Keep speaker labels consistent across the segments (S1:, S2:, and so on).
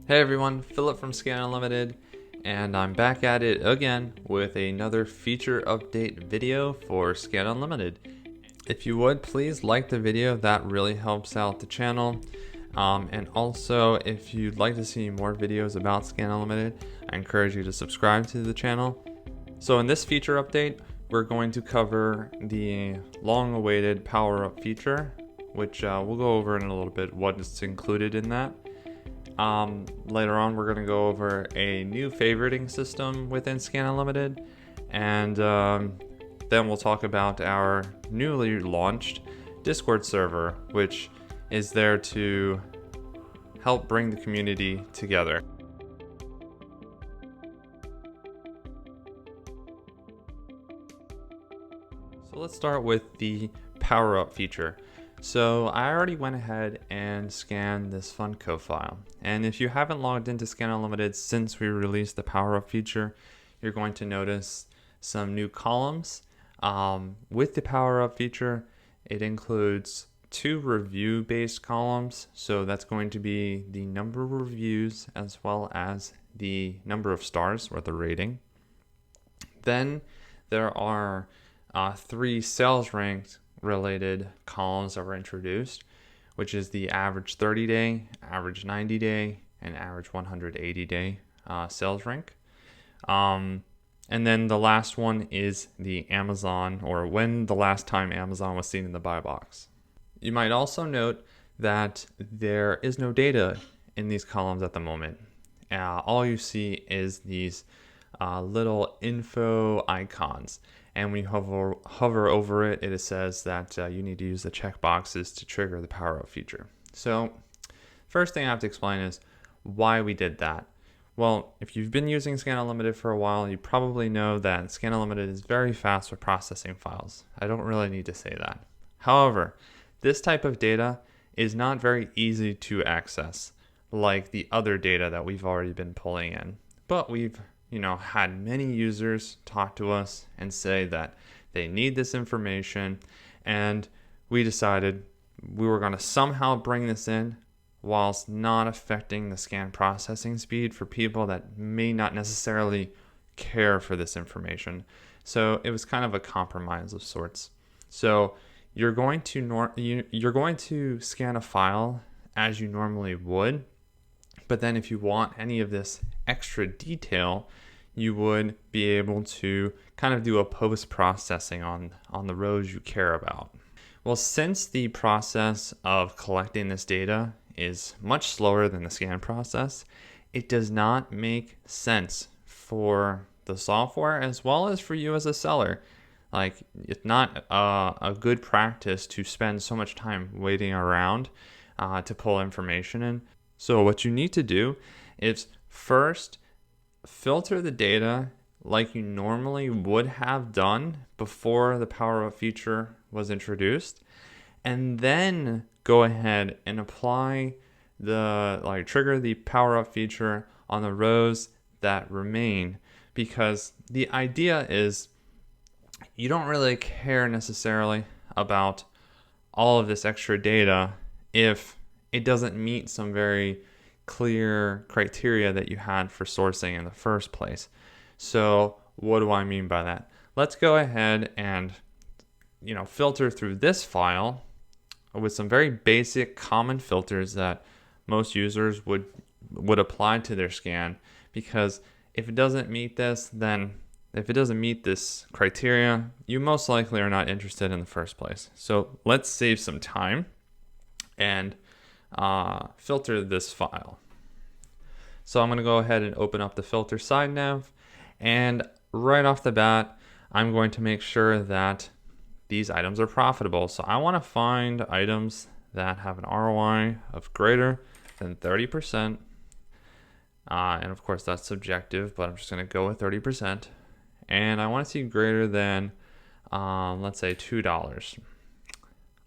S1: Hey everyone, Philip from Scan Unlimited, and I'm back at it again with another feature update video for Scan Unlimited. If you would, please like the video, that really helps out the channel. And also, if you'd like to see more videos about Scan Unlimited, I encourage you to subscribe to the channel. So in this feature update, we're going to cover the long-awaited power-up feature, which we'll go over in a little bit what is included in that. Later on, we're going to go over a new favoriting system within Scan Unlimited, and then we'll talk about our newly launched Discord server, which is there to help bring the community together. So let's start with the power up feature. So I already went ahead and scanned this Funko file. And if you haven't logged into Scan Unlimited since we released the power up feature, you're going to notice some new columns. With the power up feature, it includes 2 review based columns. So that's going to be the number of reviews as well as the number of stars or the rating. Then there are 3 sales ranked related columns that were introduced, which is the average 30-day, average 90-day, and average 180-day sales rank. And then the last one is the Amazon, or when the last time Amazon was seen in the buy box. You might also note that there is no data in these columns at the moment. All you see is these little info icons. And when you hover over it, it says that you need to use the checkboxes to trigger the power up feature. So first thing I have to explain is why we did that. Well, if you've been using Scan Unlimited for a while, you probably know that Scan Unlimited is very fast with processing files. I don't really need to say that. However, this type of data is not very easy to access like the other data that we've already been pulling in. But we've had many users talk to us and say that they need this information, and we decided we were going to somehow bring this in whilst not affecting the scan processing speed for people that may not necessarily care for this information. So it was kind of a compromise of sorts. So you're going to scan a file as you normally would, but then if you want any of this extra detail, you would be able to kind of do a post-processing on the rows you care about. Well, since the process of collecting this data is much slower than the scan process, it does not make sense for the software as well as for you as a seller. Like, it's not a good practice to spend so much time waiting around to pull information in. So what you need to do is first filter the data like you normally would have done before the power up feature was introduced, and then go ahead and apply trigger the power up feature on the rows that remain, because the idea is you don't really care necessarily about all of this extra data if it doesn't meet some very clear criteria that you had for sourcing in the first place. So what do I mean by that? Let's go ahead and filter through this file with some very basic common filters that most users would apply to their scan, because if it doesn't meet this criteria, you most likely are not interested in the first place. So let's save some time and filter this file. So I'm going to go ahead and open up the filter side nav, and right off the bat I'm going to make sure that these items are profitable. So I want to find items that have an ROI of greater than 30%, and of course that's subjective, but I'm just going to go with 30%, and I want to see greater than let's say $2.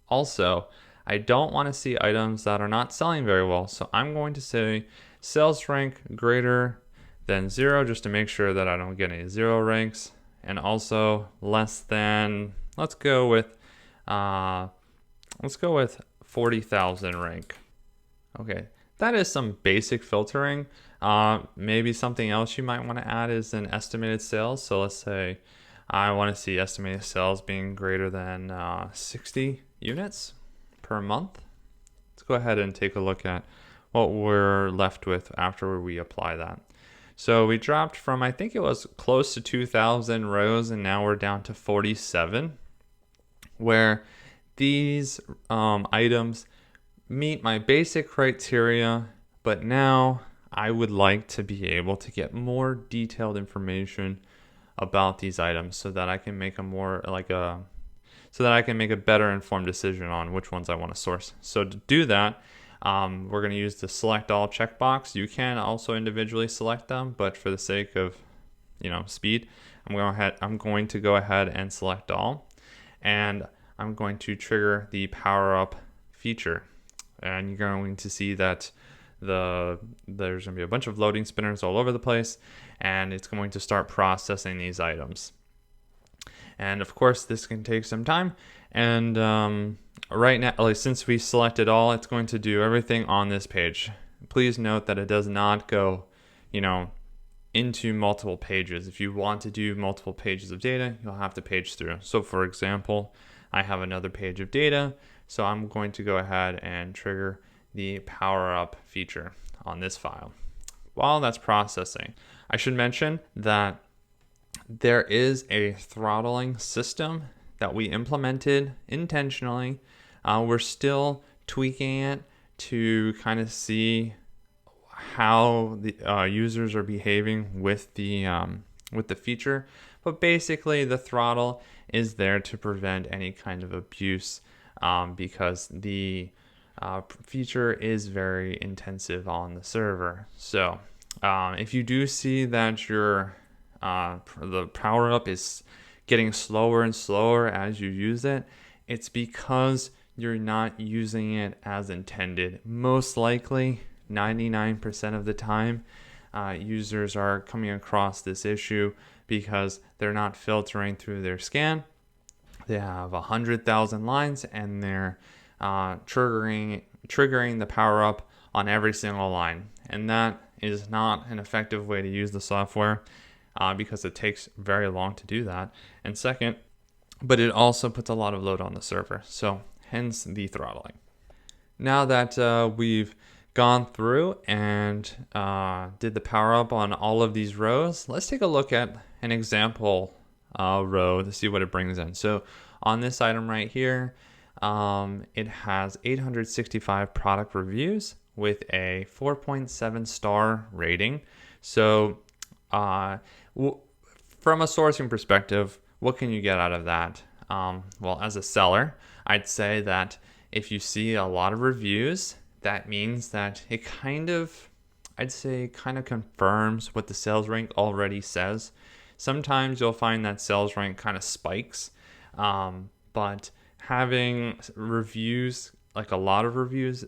S1: Also, I don't want to see items that are not selling very well, so I'm going to say sales rank greater than 0, just to make sure that I don't get any 0 ranks, and also less than, let's go with 40,000 rank. Okay, that is some basic filtering. Maybe something else you might want to add is an estimated sales. So let's say I want to see estimated sales being greater than 60 units per month. Let's go ahead and take a look at what we're left with after we apply that. So we dropped from, I think it was close to 2,000 rows, and now we're down to 47, where these items meet my basic criteria, but now I would like to be able to get more detailed information about these items so that I can make so that I can make a better informed decision on which ones I want to source. So to do that, we're going to use the select all checkbox. You can also individually select them, but for the sake of speed, I'm going to go ahead and select all, and I'm going to trigger the power up feature. And you're going to see that there's going to be a bunch of loading spinners all over the place, and it's going to start processing these items. And of course, this can take some time. And right now, since we selected all, it's going to do everything on this page. Please note that it does not go, into multiple pages. If you want to do multiple pages of data, you'll have to page through. So for example, I have another page of data. So I'm going to go ahead and trigger the power up feature on this file. While that's processing, I should mention that there is a throttling system that we implemented intentionally. We're still tweaking it to kind of see how the users are behaving with the feature. But basically, the throttle is there to prevent any kind of abuse because the feature is very intensive on the server. So if you do see that the power up is getting slower and slower as you use it, it's because you're not using it as intended. Most likely 99% of the time, users are coming across this issue because they're not filtering through their scan. They have 100,000 lines, and they're triggering the power up on every single line. And that is not an effective way to use the software because it takes very long to do that. And second, but it also puts a lot of load on the server. So hence the throttling. Now that we've gone through and did the power up on all of these rows, let's take a look at an example row to see what it brings in. So on this item right here, it has 865 product reviews with a 4.7 star rating. So from a sourcing perspective, what can you get out of that? Well, as a seller, I'd say that if you see a lot of reviews, that means that it kind of confirms what the sales rank already says. Sometimes you'll find that sales rank kind of spikes, but having reviews, like a lot of reviews,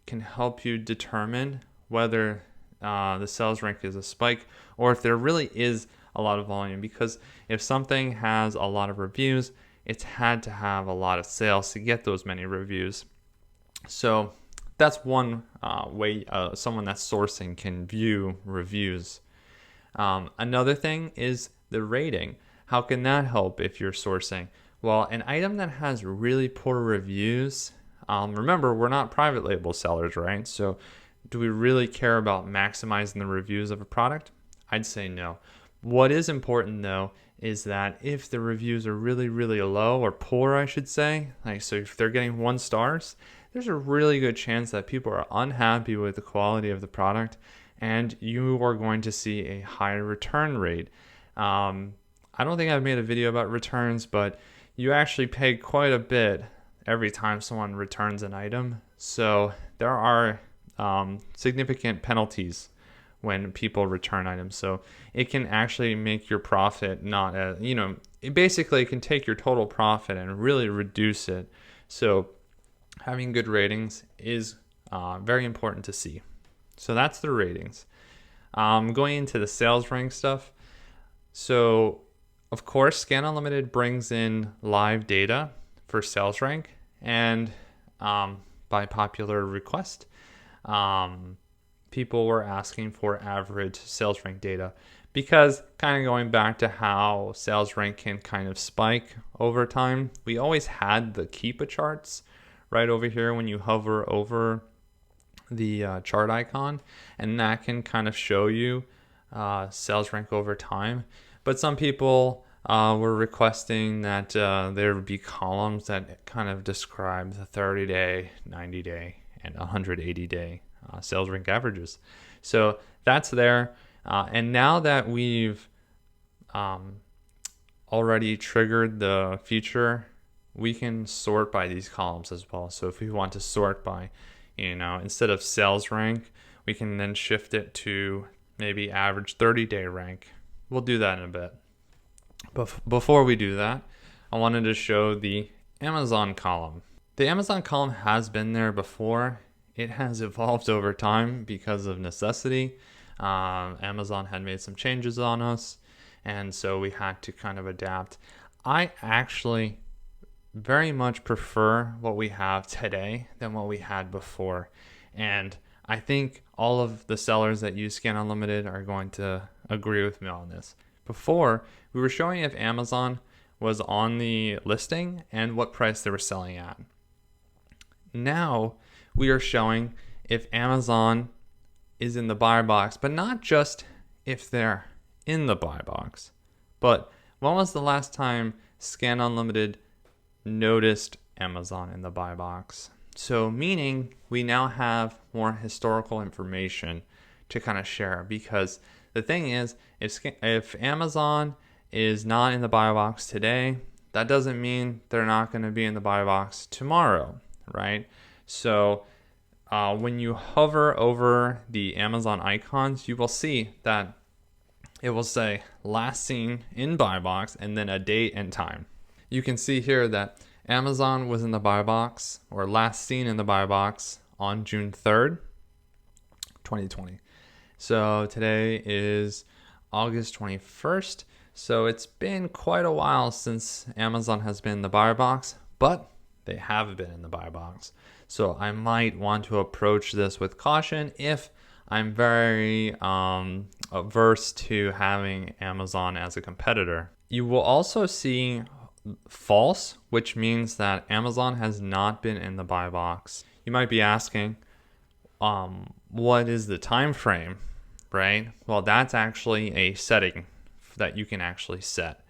S1: can help you determine whether the sales rank is a spike or if there really is a lot of volume. Because if something has a lot of reviews, it's had to have a lot of sales to get those many reviews. So that's one way someone that's sourcing can view reviews. Another thing is the rating. How can that help if you're sourcing? Well, an item that has really poor reviews, remember, we're not private label sellers, right? So do we really care about maximizing the reviews of a product? I'd say no. What is important though is that if the reviews are really, really low, or poor, I should say, so if they're getting 1 stars, there's a really good chance that people are unhappy with the quality of the product, and you are going to see a higher return rate. I don't think I've made a video about returns, but you actually pay quite a bit every time someone returns an item. So there are significant penalties when people return items. So it can actually make your profit it basically can take your total profit and really reduce it. So having good ratings is very important to see. So that's the ratings. Going into the sales rank stuff. So of course, Scan Unlimited brings in live data for sales rank, and by popular request, people were asking for average sales rank data, because kind of going back to how sales rank can kind of spike over time, we always had the Keepa charts right over here when you hover over the chart icon, and that can kind of show you sales rank over time. But some people were requesting that there would be columns that kind of describe the 30-day, 90-day, and 180-day sales rank averages. So that's there. And now that we've already triggered the feature, we can sort by these columns as well. So if we want to sort by, instead of sales rank, we can then shift it to maybe average 30-day rank. We'll do that in a bit. But before we do that, I wanted to show the Amazon column. The Amazon column has been there before. It has evolved over time because of necessity. Amazon had made some changes on us, and so we had to kind of adapt. I actually very much prefer what we have today than what we had before. And I think all of the sellers that use Scan Unlimited are going to agree with me on this. Before, we were showing if Amazon was on the listing and what price they were selling at. Now, we are showing if Amazon is in the buy box, but not just if they're in the buy box, but when was the last time Scan Unlimited noticed Amazon in the buy box? So meaning we now have more historical information to kind of share, because the thing is, if Amazon is not in the buy box today, that doesn't mean they're not going to be in the buy box tomorrow, right? So when you hover over the Amazon icons, you will see that it will say last seen in buy box and then a date and time. You can see here that Amazon was in the buy box, or last seen in the buy box, on June 3rd, 2020. So today is August 21st. So it's been quite a while since Amazon has been in the buy box, but they have been in the buy box. So I might want to approach this with caution if I'm very averse to having Amazon as a competitor. You will also see false, which means that Amazon has not been in the buy box. You might be asking, what is the time frame, right? Well, that's actually a setting that you can actually set.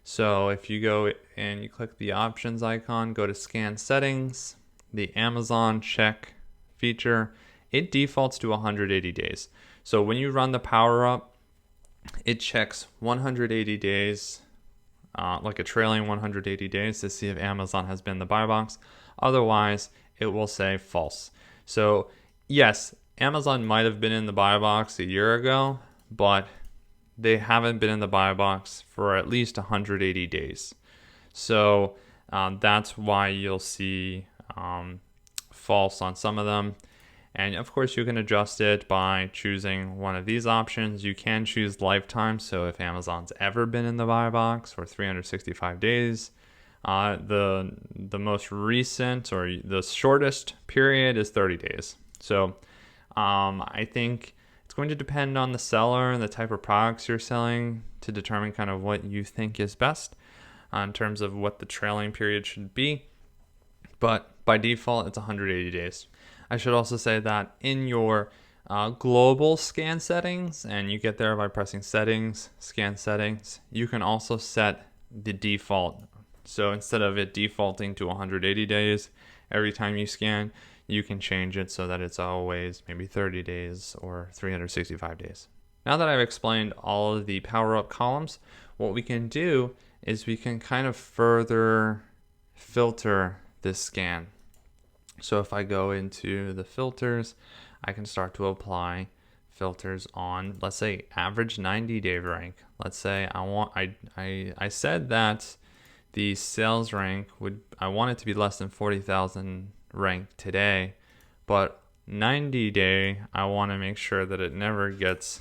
S1: So if you go and you click the options icon, go to scan settings, the Amazon check feature, it defaults to 180 days. So when you run the power up, it checks 180 days, like a trailing 180 days, to see if Amazon has been in the buy box. Otherwise, it will say false. So yes, Amazon might have been in the buy box a year ago, but they haven't been in the buy box for at least 180 days. So that's why you'll see false on some of them. And of course, you can adjust it by choosing one of these options. You can choose lifetime. So if Amazon's ever been in the buy box for 365 days, the most recent or the shortest period is 30 days. So I think it's going to depend on the seller and the type of products you're selling to determine kind of what you think is best in terms of what the trailing period should be. But by default, it's 180 days. I should also say that in your global scan settings, and you get there by pressing settings, scan settings, you can also set the default. So instead of it defaulting to 180 days every time you scan, you can change it so that it's always maybe 30 days or 365 days. Now that I've explained all of the power up columns, what we can do is we can kind of further filter this scan. So if I go into the filters, I can start to apply filters on, let's say, average 90-day rank. Let's say I said that the sales rank I want it to be less than 40,000 rank today, but 90-day, I want to make sure that it never gets,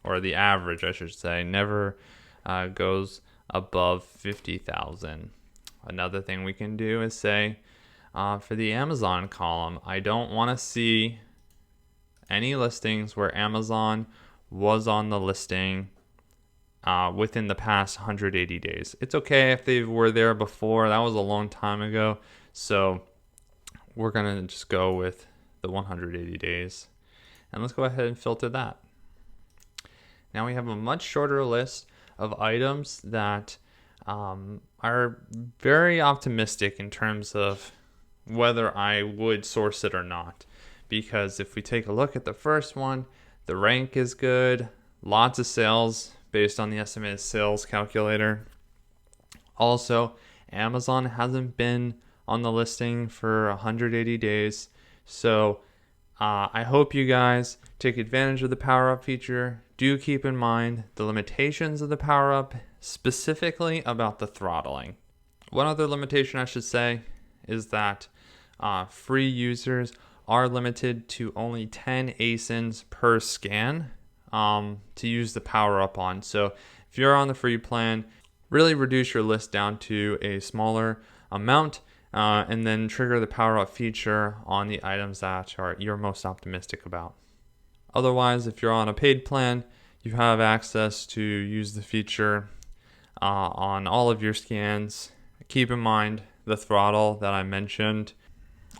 S1: or the average, I should say, never goes above 50,000. Another thing we can do is say, for the Amazon column, I don't want to see any listings where Amazon was on the listing within the past 180 days. It's okay if they were there before. That was a long time ago. So we're going to just go with the 180 days. And let's go ahead and filter that. Now we have a much shorter list of items that are very optimistic in terms of whether I would source it or not. Because if we take a look at the first one, the rank is good, lots of sales based on the estimated sales calculator. Also, Amazon hasn't been on the listing for 180 days. So I hope you guys take advantage of the Power Up feature. Do keep in mind the limitations of the Power Up, specifically about the throttling. One other limitation I should say is that free users are limited to only 10 ASINs per scan to use the Power Up on. So if you're on the free plan, really reduce your list down to a smaller amount and then trigger the Power Up feature on the items that you're most optimistic about. Otherwise, if you're on a paid plan, you have access to use the feature on all of your scans. Keep in mind the throttle that I mentioned.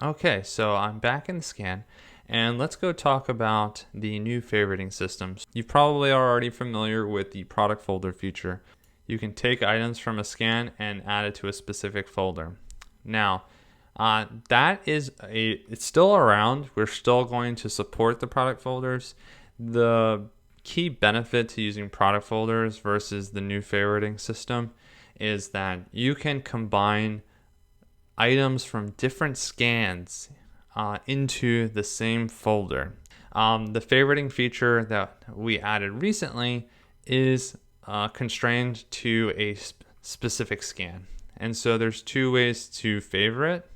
S1: Okay, so I'm back in the scan, and let's go talk about the new favoriting systems. You probably are already familiar with the product folder feature. You can take items from a scan and add it to a specific folder. Now, it's still around. We're still going to support the product folders. The key benefit to using product folders versus the new favoriting system is that you can combine items from different scans into the same folder. The favoriting feature that we added recently is constrained to a specific scan. And so there's two ways to favorite.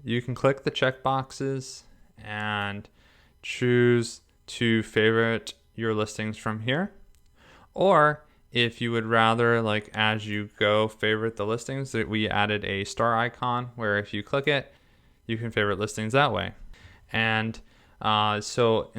S1: You can click the check boxes and choose to favorite your listings from here. Or if you would rather, like as you go, favorite the listings, that we added a star icon where if you click it, you can favorite listings that way. And so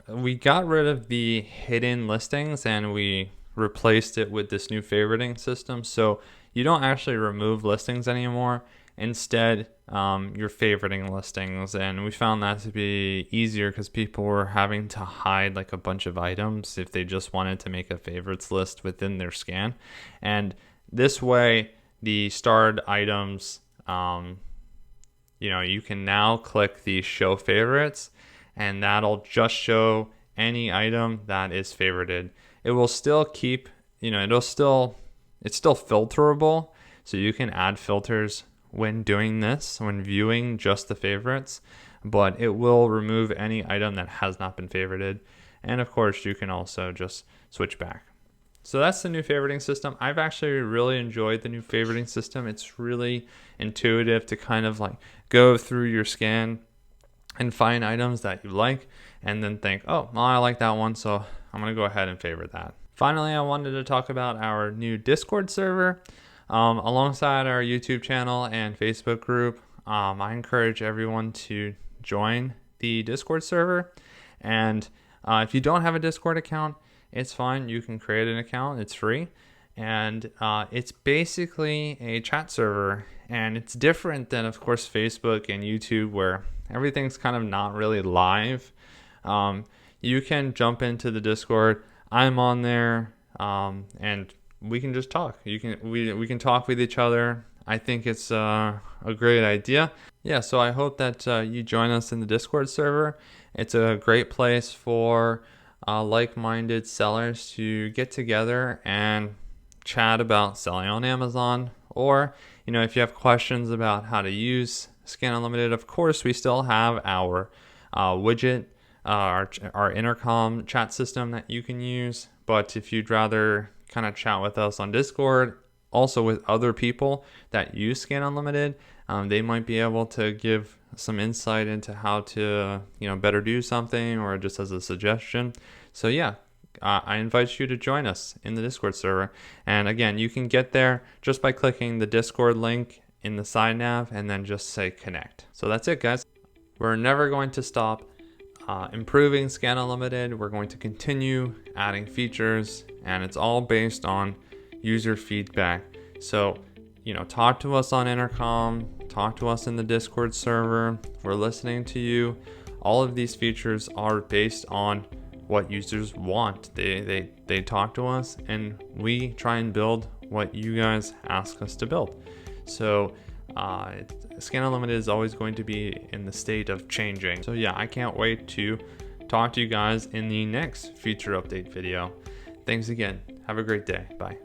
S1: we got rid of the hidden listings and we replaced it with this new favoriting system. So you don't actually remove listings anymore. Instead, you're favoriting listings, and we found that to be easier because people were having to hide like a bunch of items if they just wanted to make a favorites list within their scan. And this way, the starred items, you can now click the show favorites, and that'll just show any item that is favorited. It will still keep, it's still filterable, so you can add filters when doing this, when viewing just the favorites, but it will remove any item that has not been favorited. And of course, you can also just switch back. So that's the new favoriting system. I've actually really enjoyed the new favoriting system. It's really intuitive to kind of like go through your scan and find items that you like and then think, oh, well, I like that one, so I'm going to go ahead and favorite that. Finally, I wanted to talk about our new Discord server. Alongside our YouTube channel and Facebook group, I encourage everyone to join the Discord server. And if you don't have a Discord account, it's fine. You can create an account. It's free. And it's basically a chat server. And it's different than, of course, Facebook and YouTube, where everything's kind of not really live. You can jump into the Discord. I'm on there, and we can just talk. We can talk with each other. I think it's a great idea. Yeah, so I hope that you join us in the Discord server. It's a great place for like-minded sellers to get together and chat about selling on Amazon. Or, if you have questions about how to use Scan Unlimited, of course, we still have our widget, our intercom chat system that you can use. But if you'd rather kind of chat with us on Discord, also with other people that use Scan Unlimited, they might be able to give some insight into how to better do something, or just as a suggestion. So yeah, I invite you to join us in the Discord server. And again, you can get there just by clicking the Discord link in the side nav and then just say connect. So that's it, guys. We're never going to stop improving Scan Unlimited. We're going to continue adding features, and it's all based on user feedback. So, talk to us on Intercom, talk to us in the Discord server. We're listening to you. All of these features are based on what users want. They talk to us, and we try and build what you guys ask us to build. So Scan Unlimited is always going to be in the state of changing. So yeah, I can't wait to talk to you guys in the next feature update video. Thanks again. Have a great day. Bye.